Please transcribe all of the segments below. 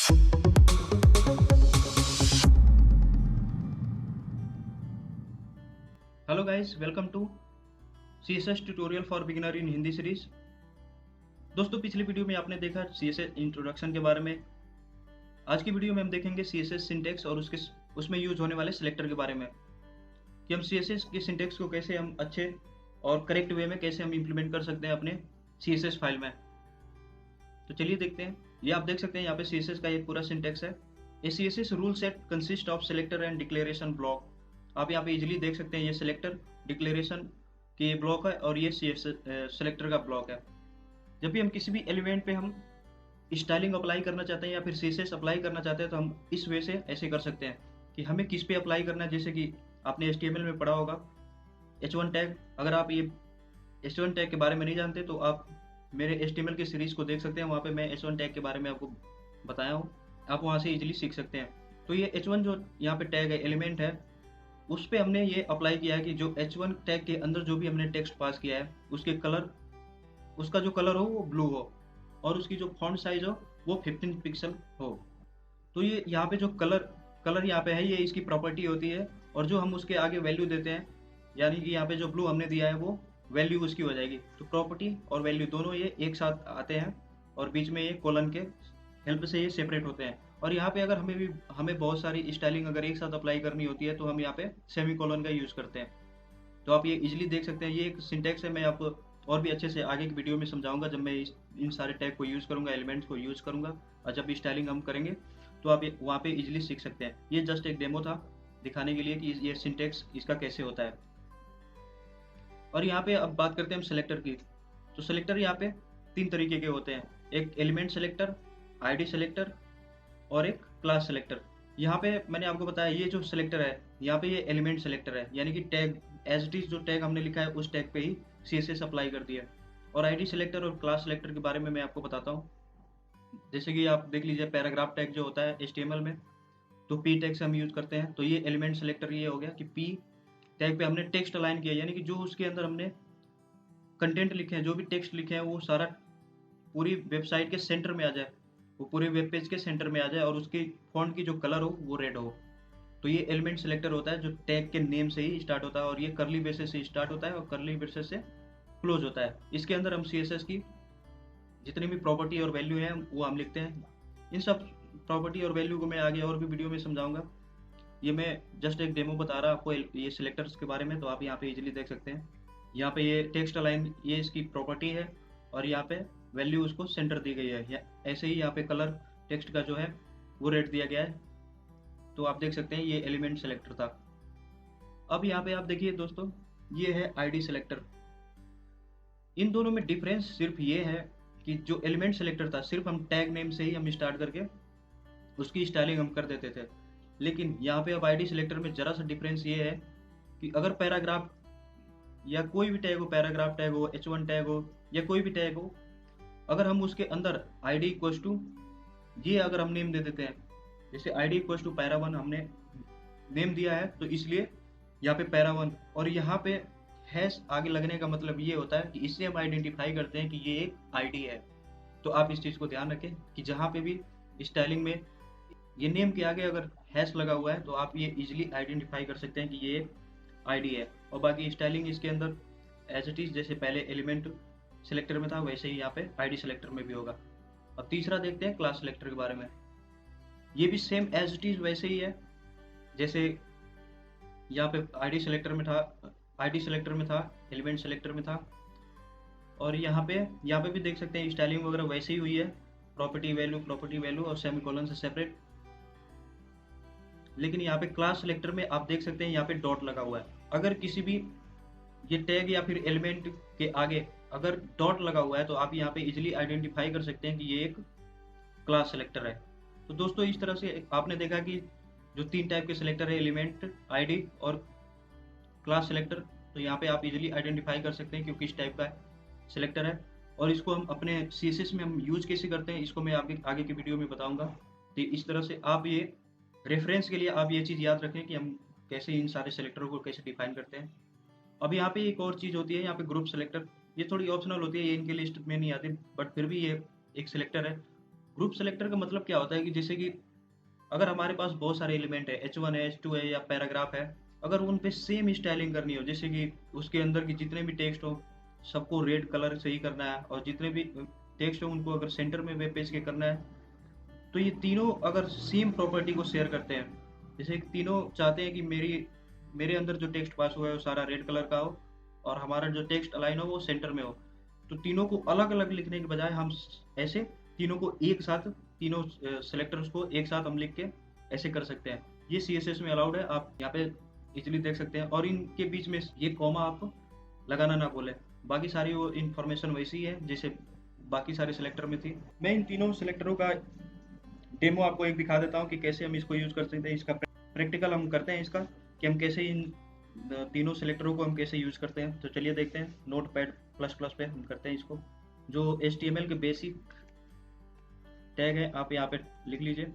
Hello guys, welcome to CSS tutorial for beginner in Hindi series. दोस्तों, पिछली video में आपने देखा CSS इंट्रोडक्शन के बारे में। आज की वीडियो में हम देखेंगे CSS सिंटेक्स और उसमें यूज होने वाले सिलेक्टर के बारे में, कि हम CSS के सिंटेक्स को कैसे हम अच्छे और करेक्ट वे में कैसे हम इम्प्लीमेंट कर सकते हैं अपने CSS फाइल में। तो चलिए देखते हैं। ये आप देख सकते हैं यहाँ पे CSS का एक पूरा सिंटेक्स है। ए CSS rule set consist of selector and declaration block. आप यहाँ पे इजीली देख सकते हैं, ये सिलेक्टर डिक्लेरेशन के ब्लॉक है और ये सिलेक्टर का ब्लॉक है। जब भी हम किसी भी एलिमेंट पे हम स्टाइलिंग अप्लाई करना चाहते हैं या फिर CSS अप्लाई करना चाहते हैं, तो हम इस वे से ऐसे कर सकते हैं कि हमें किस पे अप्लाई करना है। जैसे कि आपने HTML में पढ़ा होगा H1 टैग। अगर आप ये H1 टैग के बारे में नहीं जानते तो आप मेरे HTML की सीरीज को देख सकते हैं, वहाँ पे मैं H1 टैग के बारे में आपको बताया हूँ। आप वहाँ से इजीली सीख सकते हैं। तो ये H1 जो यहाँ पे टैग है, एलिमेंट है, उस पे हमने ये अप्लाई किया है कि जो H1 टैग के अंदर जो भी हमने टेक्स्ट पास किया है उसका जो कलर हो वो ब्लू हो और उसकी जो फॉन्ट साइज हो वो 15 पिक्सल हो। तो ये यहाँ पे जो कलर यहाँ पे है, ये इसकी प्रॉपर्टी होती है। और जो हम उसके आगे वैल्यू देते हैं, यानी कि यहाँ पे जो ब्लू हमने दिया है वो वैल्यू उसकी हो जाएगी। तो प्रॉपर्टी और वैल्यू दोनों ये एक साथ आते हैं और बीच में ये कोलन के हेल्प से ये सेपरेट होते हैं। और यहाँ पे अगर हमें बहुत सारी स्टाइलिंग अगर एक साथ अप्लाई करनी होती है तो हम यहाँ पे सेमी कोलन का यूज़ करते हैं। तो आप ये इजीली देख सकते हैं, ये एक सिंटेक्स है। मैं आपको और भी अच्छे से आगे की वीडियो में समझाऊंगा, जब मैं इन सारे टैग को यूज़ करूंगा, एलिमेंट्स को यूज़ करूंगा, और जब भी स्टाइलिंग हम करेंगे तो आप वहाँ पे इजीली सीख सकते हैं। ये जस्ट एक डेमो था दिखाने के लिए कि ये सिंटेक्स इसका कैसे होता है। और यहाँ पे अब बात करते हैं हम सिलेक्टर की। तो सिलेक्टर यहाँ पे 3 तरीके के होते हैं, एक एलिमेंट सिलेक्टर, ID सिलेक्टर और एक क्लास सिलेक्टर। यहाँ पे मैंने आपको बताया ये जो सिलेक्टर है, यहाँ पे ये एलिमेंट सिलेक्टर है, यानी कि टैग एज इट इज जो टैग हमने लिखा है उस टैग पे ही CSS अप्लाई कर दिया। और ID सिलेक्टर और क्लास सिलेक्टर के बारे में मैं आपको बताता हूँ। जैसे कि आप देख लीजिए, पैराग्राफ टैग जो होता है HTML में, तो P टैग से हम यूज करते हैं। तो ये एलिमेंट सिलेक्टर ये हो गया कि P टैग पे हमने टेक्स्ट अलाइन किया, यानी कि जो उसके अंदर हमने कंटेंट लिखे हैं, जो भी टेक्स्ट लिखे हैं, वो सारा पूरी वेबसाइट के सेंटर में आ जाए, वो पूरे वेब पेज के सेंटर में आ जाए और उसकी फॉन्ट की जो कलर हो वो रेड हो। तो ये एलिमेंट सिलेक्टर होता है जो टैग के नेम से ही स्टार्ट होता है, और ये करली ब्रेसेस से स्टार्ट होता है और करली ब्रेसेस से क्लोज होता है। इसके अंदर हम CSS की जितनी भी प्रॉपर्टी और वैल्यू है वो हम लिखते हैं। इन सब प्रॉपर्टी और वैल्यू को मैं आगे और भी वीडियो में समझाऊंगा। ये मैं जस्ट एक डेमो बता रहा आपको ये सिलेक्टर्स के बारे में। तो आप यहाँ पे इजीली देख सकते हैं, यहाँ पे ये टेक्स्ट अलाइन ये इसकी प्रॉपर्टी है और यहाँ पे वैल्यू उसको सेंटर दी गई है। ऐसे ही यहाँ पे कलर टेक्स्ट का जो है वो रेड दिया गया है। तो आप देख सकते हैं ये एलिमेंट सेलेक्टर था। अब यहाँ पे आप देखिए दोस्तों, ये है ID सिलेक्टर। इन दोनों में डिफरेंस सिर्फ ये है कि जो एलिमेंट सेलेक्टर था, सिर्फ हम टैग नेम से ही हम स्टार्ट करके उसकी स्टाइलिंग हम कर देते थे। लेकिन यहाँ पे अब ID सिलेक्टर में जरा सा डिफरेंस ये है कि अगर पैराग्राफ या कोई भी टैग हो, पैराग्राफ टैग हो, H1 टैग हो या कोई भी टैग हो, अगर हम उसके अंदर ID इक्वल्स टू ये अगर हम नेम दे देते हैं, जैसे ID इक्वल्स टू पैरा1 हमने नेम दिया है, तो इसलिए यहाँ पे पैरा1 और यहाँ पे हैश आगे लगने का मतलब ये होता है कि इससे हम आइडेंटिफाई करते हैं कि ये एक ID है। तो आप इस चीज़ को ध्यान रखें कि जहाँ पे भी स्टाइलिंग में ये नेम के आगे अगर हैश लगा हुआ है तो आप ये इजीली आइडेंटिफाई कर सकते हैं कि ये एक ID है। और बाकी स्टाइलिंग इसके अंदर एज इट इज जैसे पहले एलिमेंट सिलेक्टर में था वैसे ही यहाँ पे ID सिलेक्टर में भी होगा। अब तीसरा देखते हैं क्लास सिलेक्टर के बारे में। ये भी सेम एज इट इज वैसे ही है जैसे यहाँ पे ID सिलेक्टर में था, एलिमेंट सिलेक्टर में था। और यहाँ पे भी देख सकते हैं स्टाइलिंग वगैरह वैसे ही हुई है, प्रॉपर्टी वैल्यू और सेमीकोलन से सेपरेट। लेकिन यहाँ पे क्लास सिलेक्टर में आप देख सकते हैं यहाँ पे डॉट लगा हुआ है। अगर किसी भी ये टैग या फिर एलिमेंट के आगे अगर डॉट लगा हुआ है तो आप यहाँ पे इजीली आइडेंटिफाई कर सकते हैं कि ये एक क्लास सिलेक्टर है। तो दोस्तों, इस तरह से आपने देखा कि जो 3 टाइप के सिलेक्टर है, एलिमेंट, ID और क्लास सिलेक्टर, तो यहाँ पे आप इजीली आइडेंटिफाई कर सकते हैं कि किस टाइप का सिलेक्टर है। और इसको हम अपने CSS में हम यूज कैसे करते हैं, इसको मैं आगे की वीडियो में बताऊंगा। तो इस तरह से आप ये रेफरेंस के लिए आप ये चीज़ याद रखें कि हम कैसे इन सारे सिलेक्टरों को कैसे डिफाइन करते हैं। अब यहाँ पे एक और चीज़ होती है, यहाँ पे ग्रुप सिलेक्टर। ये थोड़ी ऑप्शनल होती है, ये इनके लिस्ट में नहीं आती, बट फिर भी ये एक सिलेक्टर है। ग्रुप सेलेक्टर का मतलब क्या होता है कि जैसे कि अगर हमारे पास बहुत सारे एलिमेंट है, H1 है, H2 है या पैराग्राफ है, अगर उन पे सेम स्टाइलिंग करनी हो, जैसे कि उसके अंदर की जितने भी टेक्स्ट हो सबको रेड कलर से ही करना है, और जितने भी टेक्स्ट हो उनको अगर सेंटर में वेब पेज के करना है, तो ये तीनों अगर सेम प्रॉपर्टी को शेयर करते हैं, जैसे कि तीनों चाहते हैं कि मेरे अंदर जो टेक्स्ट पास हुआ है वो सारा रेड कलर का हो और हमारा जो टेक्स्ट अलाइन हो वो सेंटर में हो, तो तीनों को अलग अलग लिखने के बजाय हम ऐसे तीनों को एक साथ, तीनों सेलेक्टर्स को एक साथ हम लिख के ऐसे कर सकते हैं। ये CSS में अलाउड है, आप यहाँ पे इजीली देख सकते हैं। और इनके बीच में ये कॉमा आप लगाना ना बोले, बाकी सारी वो इन्फॉर्मेशन वैसी ही है जैसे बाकी सारे सिलेक्टर में थी। मैं इन तीनों सिलेक्टरों का डेमो आपको एक दिखा देता हूँ कि कैसे हम इसको यूज़ कर सकते हैं। इसका प्रैक्टिकल हम करते हैं इसका, कि हम कैसे इन तीनों सिलेक्टरों को हम कैसे यूज़ करते हैं। तो चलिए देखते हैं। नोटपैड प्लस प्लस पे हम करते हैं इसको। जो HTML के बेसिक टैग है आप यहाँ पे लिख लीजिए।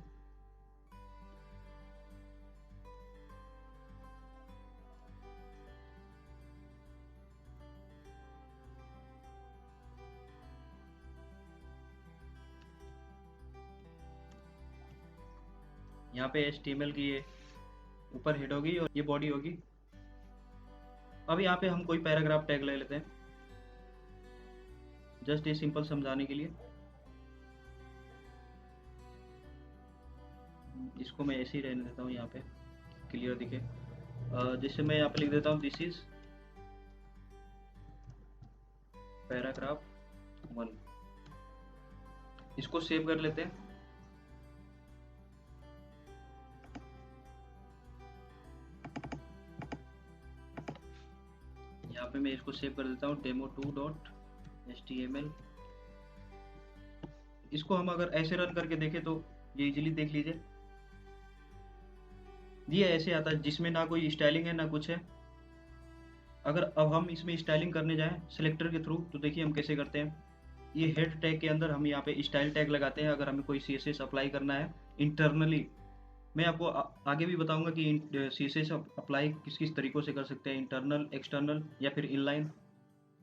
यहाँ पे HTML की ये ऊपर हेड होगी और ये बॉडी होगी। अब यहाँ पे हम कोई पैराग्राफ टैग ले लेते हैं, जस्ट ये सिंपल समझाने के लिए। इसको मैं ऐसे ही रहने देता हूँ, यहाँ पे क्लियर दिखे। जिससे मैं यहाँ पे लिख देता हूँ दिस इज पैराग्राफ 1। इसको सेव कर लेते हैं। यहाँ पे मैं इसको सेव कर देता हूँ demo2.html। इसको हम अगर ऐसे रन करके देखें तो ये इजीली देख लीजिए, ये ऐसे आता है जिसमें ना कोई स्टाइलिंग है ना कुछ है। अगर अब हम इसमें स्टाइलिंग करने जाएं सिलेक्टर के थ्रू, तो देखिए हम कैसे करते हैं। ये हेड टैग के अंदर हम यहाँ पे स्टाइल टैग लगाते हैं अगर हमें कोई CSS अप्लाई करना है इंटरनली। मैं आपको आगे भी बताऊंगा कि CSS अप्लाई किस किस तरीक़ों से कर सकते हैं, इंटरनल, एक्सटर्नल या फिर इनलाइन।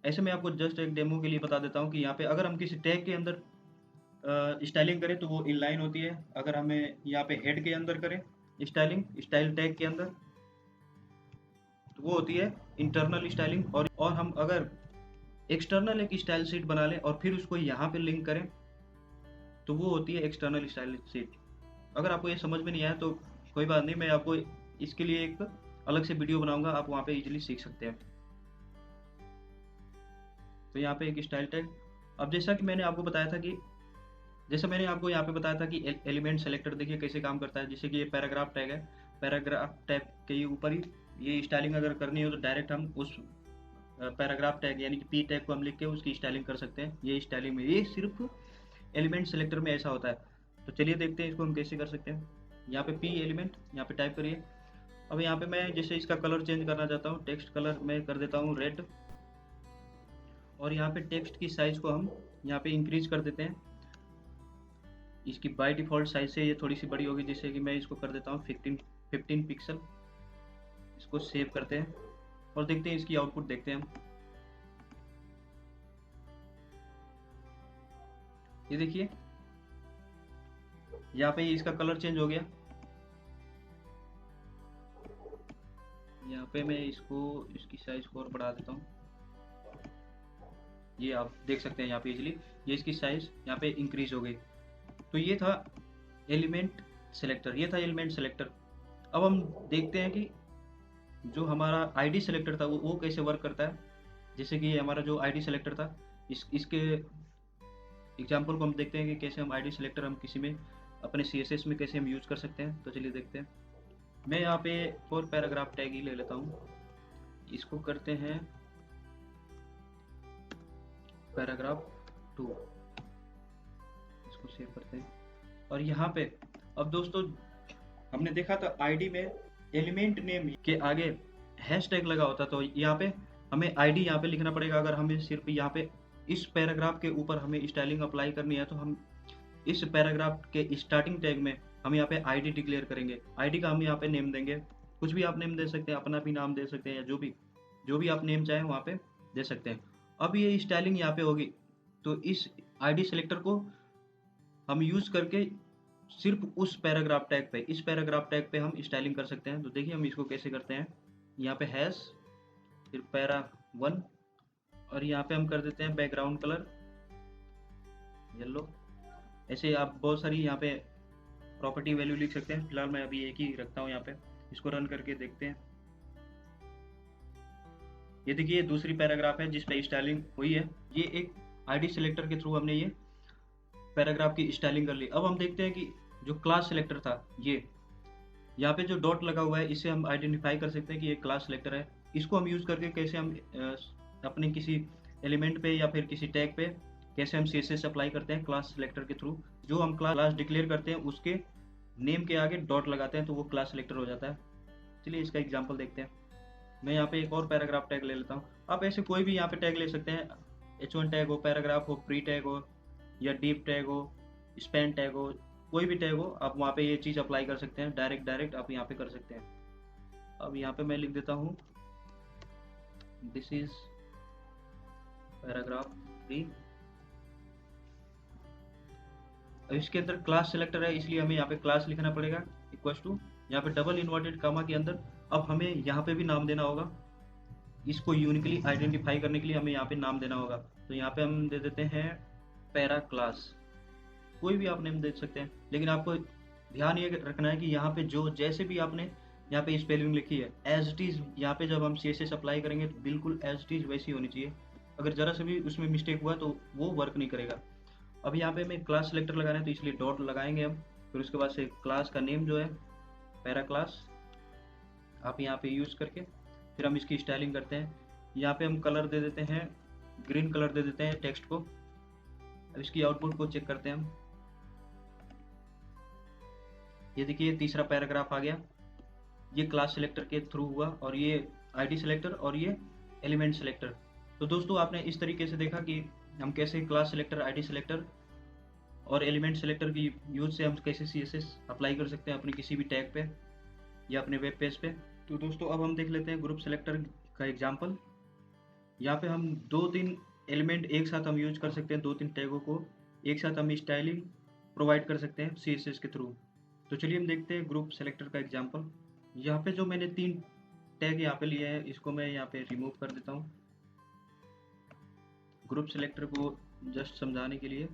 ऐसे मैं आपको जस्ट एक डेमो के लिए बता देता हूँ कि यहाँ पे अगर हम किसी टैग के अंदर स्टाइलिंग करें तो वो इनलाइन होती है। अगर हमें यहाँ पे हेड के अंदर करें स्टाइलिंग, स्टाइल टैग के अंदर, तो वो होती है इंटरनल स्टाइलिंग। और हम अगर एक्सटर्नल एक स्टाइल शीट बना लें और फिर उसको यहाँ पे लिंक करें तो वो होती है एक्सटर्नल स्टाइल शीट। अगर आपको ये समझ में नहीं आया तो कोई बात नहीं, मैं आपको इसके लिए एक अलग से वीडियो बनाऊंगा, आप वहाँ पे इजीली सीख सकते हैं। तो यहाँ पे एक स्टाइल टैग। अब जैसा कि मैंने आपको बताया था कि जैसे मैंने आपको यहाँ पे बताया था कि एलिमेंट सेलेक्टर देखिए कैसे काम करता है। जैसे कि ये पैराग्राफ टैग है, पैराग्राफ टैग के ऊपर ही ये स्टाइलिंग अगर करनी हो तो डायरेक्ट हम उस पैराग्राफ टैग यानी कि P टैग को हम लिख के उसकी स्टाइलिंग कर सकते हैं। ये स्टाइलिंग में ये सिर्फ एलिमेंट सेलेक्टर में ऐसा होता है। तो चलिए देखते हैं इसको हम कैसे कर सकते हैं। यहाँ पे P एलिमेंट यहाँ पे टाइप करिए। अब यहाँ पे मैं जैसे इसका कलर चेंज करना चाहता हूँ, टेक्स्ट कलर मैं कर देता हूँ रेड, और यहाँ पे टेक्स्ट की साइज को हम यहाँ पे इंक्रीज कर देते हैं। इसकी बाय डिफ़ॉल्ट साइज से ये थोड़ी सी बड़ी होगी, जैसे कि मैं इसको कर देता हूँ 15 पिक्सल। इसको सेव करते हैं और देखते हैं इसकी आउटपुट देखते हैं हम। ये देखिए यहाँ पे इसका कलर चेंज हो गया। यहाँ पे मैं इसकी साइज को और बढ़ा देता हूँ। ये आप देख सकते हैं यहाँ पे इजीली ये इसकी साइज यहाँ पे इंक्रीज हो गई। तो ये था एलिमेंट सेलेक्टर, ये था एलिमेंट सेलेक्टर। अब हम देखते हैं कि जो हमारा ID सेलेक्टर था वो कैसे वर्क करता है। जैसे कि हमारा जो ID सेलेक्टर था, इसके एग्जाम्पल को हम देखते हैं कि कैसे हम ID सेलेक्टर हम किसी में अपने CSS में कैसे हम यूज़ कर सकते हैं। तो चलिए देखते हैं। मैं यहाँ पे और पैराग्राफ टैग ही ले लेता हूँ, इसको करते हैं पैराग्राफ 2। इसको सेव करते हैं और यहाँ पे अब दोस्तों हमने देखा था ID में एलिमेंट नेम के आगे हैश टैग लगा होता, तो यहाँ पे हमें ID यहाँ पे लिखना पड़ेगा। अगर हमें सिर्फ यहाँ पे इस पैराग्राफ के ऊपर हमें स्टाइलिंग अप्लाई करनी है तो हम इस पैराग्राफ के स्टार्टिंग टैग में हम यहाँ पे ID डिक्लेयर करेंगे। ID का हम यहाँ पे नेम देंगे, कुछ भी आप नेम दे सकते हैं, अपना भी नाम दे सकते हैं या जो भी आप नेम चाहें वहाँ पे दे सकते हैं। अब ये स्टाइलिंग यहाँ पे होगी तो इस ID सेलेक्टर को हम यूज़ करके सिर्फ उस पैराग्राफ टैग पे, इस पैराग्राफ टैग पे हम स्टाइलिंग कर सकते हैं। तो देखिए हम इसको कैसे करते हैं। यहाँ पे हैश, फिर पैरा 1 और यहाँ पे हम कर देते हैं बैकग्राउंड कलर येलो। ऐसे आप बहुत सारी यहाँ पे प्रॉपर्टी वैल्यू लिख सकते हैं। फिलहाल मैं अभी एक ही रखता हूँ यहाँ पे। इसको रन करके देखते हैं। ये देखिए दूसरी पैराग्राफ है जिस पे स्टाइलिंग हुई है। ये एक आईडी सिलेक्टर के थ्रू हमने ये पैराग्राफ की स्टाइलिंग कर ली। अब हम देखते हैं कि जो क्लास सिलेक्टर था, ये यहाँ पे जो डॉट लगा हुआ है, इससे हम आइडेंटिफाई कर सकते हैं कि ये क्लास सिलेक्टर है। इसको हम यूज़ करके कैसे हम अपने किसी एलिमेंट पे या फिर किसी टैग पे कैसे हम CSS अप्लाई करते हैं क्लास सिलेक्टर के थ्रू। जो हम क्लास डिक्लेयर करते हैं उसके नेम के आगे डॉट लगाते हैं तो वो क्लास सिलेक्टर हो जाता है। चलिए इसका एग्जाम्पल देखते हैं। मैं यहाँ पे एक और पैराग्राफ टैग ले लेता हूँ। आप ऐसे कोई भी यहाँ पे टैग ले सकते हैं। H1 टैग हो, पैराग्राफ हो, प्री टैग हो या डीप टैग हो, स्पैन टैग हो, कोई भी टैग हो, आप वहाँ पे ये चीज़ अप्लाई कर सकते हैं। डायरेक्ट आप यहाँ पे कर सकते हैं। अब यहाँ पे मैं लिख देता हूँ दिस इज पैराग्राफ 3। अब इसके अंदर क्लास सिलेक्टर है इसलिए हमें यहाँ पे क्लास लिखना पड़ेगा इक्वल्स टू, यहाँ पे डबल इन्वर्टेड कामा के अंदर अब हमें यहाँ पे भी नाम देना होगा। इसको यूनिकली आइडेंटिफाई करने के लिए हमें यहाँ पे नाम देना होगा। तो यहाँ पे हम दे देते हैं पैरा क्लास। कोई भी आप नेम दे सकते हैं, लेकिन आपको ध्यान ये रखना है कि यहाँ पे जो जैसे भी आपने यहाँ पे स्पेलिंग लिखी है एज इट इज़, यहाँ पे जब हम CSS अप्लाई करेंगे तो बिल्कुल एज इट इज़ वैसी होनी चाहिए। अगर ज़रा से भी उसमें मिस्टेक हुआ तो वो वर्क नहीं करेगा। अब यहाँ पे हमें क्लास सेलेक्टर लगाना है तो इसलिए डॉट लगाएंगे हम। फिर उसके बाद से क्लास का नेम जो है पैरा क्लास आप यहाँ पे यूज़ करके फिर हम इसकी स्टाइलिंग करते हैं। यहाँ पे हम कलर दे देते हैं, ग्रीन कलर दे देते हैं टेक्स्ट को। अब इसकी आउटपुट को चेक करते हैं हम। ये देखिए तीसरा पैराग्राफ आ गया। ये क्लास सेलेक्टर के थ्रू हुआ और ये आईडी सेलेक्टर और ये एलिमेंट सेलेक्टर। तो दोस्तों आपने इस तरीके से देखा कि हम कैसे क्लास सेलेक्टर, आईडी सेलेक्टर और एलिमेंट सेलेक्टर की यूज से हम कैसे CSS अप्लाई कर सकते हैं अपने किसी भी टैग पे या अपने वेब पेज पे। तो दोस्तों अब हम देख लेते हैं ग्रुप सेलेक्टर का एग्जांपल। यहाँ पे हम 2-3 एलिमेंट एक साथ हम यूज कर सकते हैं, 2-3 टैगों को एक साथ हम स्टाइलिंग प्रोवाइड कर सकते हैं CSS के थ्रू। तो चलिए हम देखते हैं ग्रुप सेलेक्टर का एग्जांपल। यहाँ पे जो मैंने 3 टैग यहाँ पे लिए हैं इसको मैं यहाँ पे रिमूव कर देता हूँ ग्रुप सेलेक्टर को जस्ट समझाने के लिए।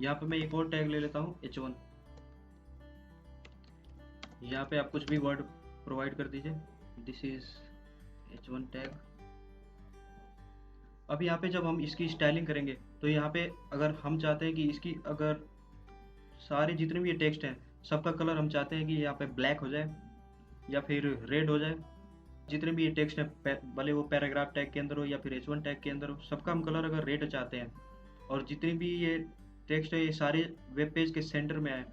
यहाँ पे मैं एक और टैग ले लेता हूँ H1। यहाँ पे आप कुछ भी वर्ड प्रोवाइड कर दीजिए, दिस इज H1 टैग। अब यहाँ पे जब हम इसकी स्टाइलिंग करेंगे तो यहाँ पे अगर हम चाहते हैं कि इसकी अगर सारे जितने भी ये टेक्स्ट हैं सबका कलर हम चाहते हैं कि यहाँ पे ब्लैक हो जाए या फिर रेड हो जाए, जितने भी ये टेक्स्ट है भले वो पैराग्राफ टैग के अंदर हो या फिर H1 टैग के अंदर हो, सबका हम कलर अगर रेड चाहते हैं और जितने भी ये टेक्स्ट है ये सारे वेब पेज के सेंटर में आए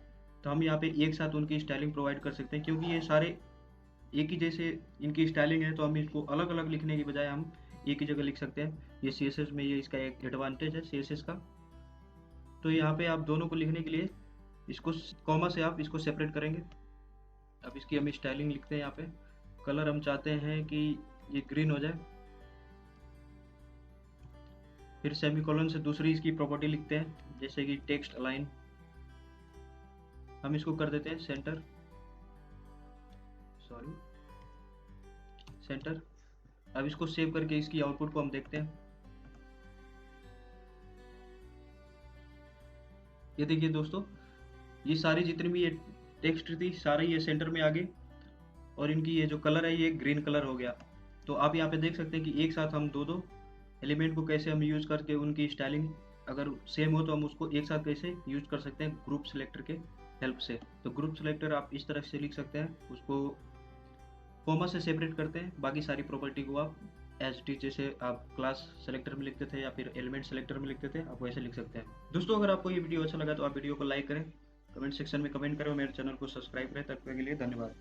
तो हम यहाँ पे एक साथ उनकी स्टाइलिंग प्रोवाइड कर सकते हैं। क्योंकि ये सारे एक ही जैसे इनकी स्टाइलिंग है तो हम इसको अलग अलग लिखने की बजाय हम एक ही जगह लिख सकते हैं। ये CSS में ये इसका एक एडवांटेज है CSS का। तो यहाँ पे आप दोनों को लिखने के लिए इसको कॉमा से आप इसको सेपरेट करेंगे। अब इसकी हम स्टाइलिंग लिखते हैं। यहाँ पे कलर हम चाहते हैं कि ये ग्रीन हो जाए, फिर सेमीकोलन से दूसरी इसकी प्रॉपर्टी लिखते हैं जैसे कि टेक्स्ट अलाइन, हम इसको कर देते हैं सेंटर, सेंटर। अब इसको सेव करके इसकी आउटपुट को हम देखते हैं। ये देखिए दोस्तों ये सारी जितनी भी ये टेक्स्ट थी सारी ये सेंटर में आ गई और इनकी ये जो कलर है ये ग्रीन कलर हो गया। तो आप यहाँ पे देख सकते हैं कि एक साथ हम दो एलिमेंट को कैसे हम यूज़ करके उनकी स्टाइलिंग अगर सेम हो तो हम उसको एक साथ कैसे यूज कर सकते हैं ग्रुप सेलेक्टर के हेल्प से। तो ग्रुप सेलेक्टर आप इस तरह से लिख सकते हैं, उसको कॉमा से सेपरेट करते हैं, बाकी सारी प्रॉपर्टी को आप एज टी जैसे आप क्लास सेलेक्टर में लिखते थे या फिर एलिमेंट सेलेक्टर में लिखते थे आप वैसे लिख सकते हैं। दोस्तों अगर आपको ये वीडियो अच्छा लगा तो आप वीडियो को लाइक करें, कमेंट सेक्शन में कमेंट करें और मेरे चैनल को सब्सक्राइब करें। तब तक के लिए धन्यवाद।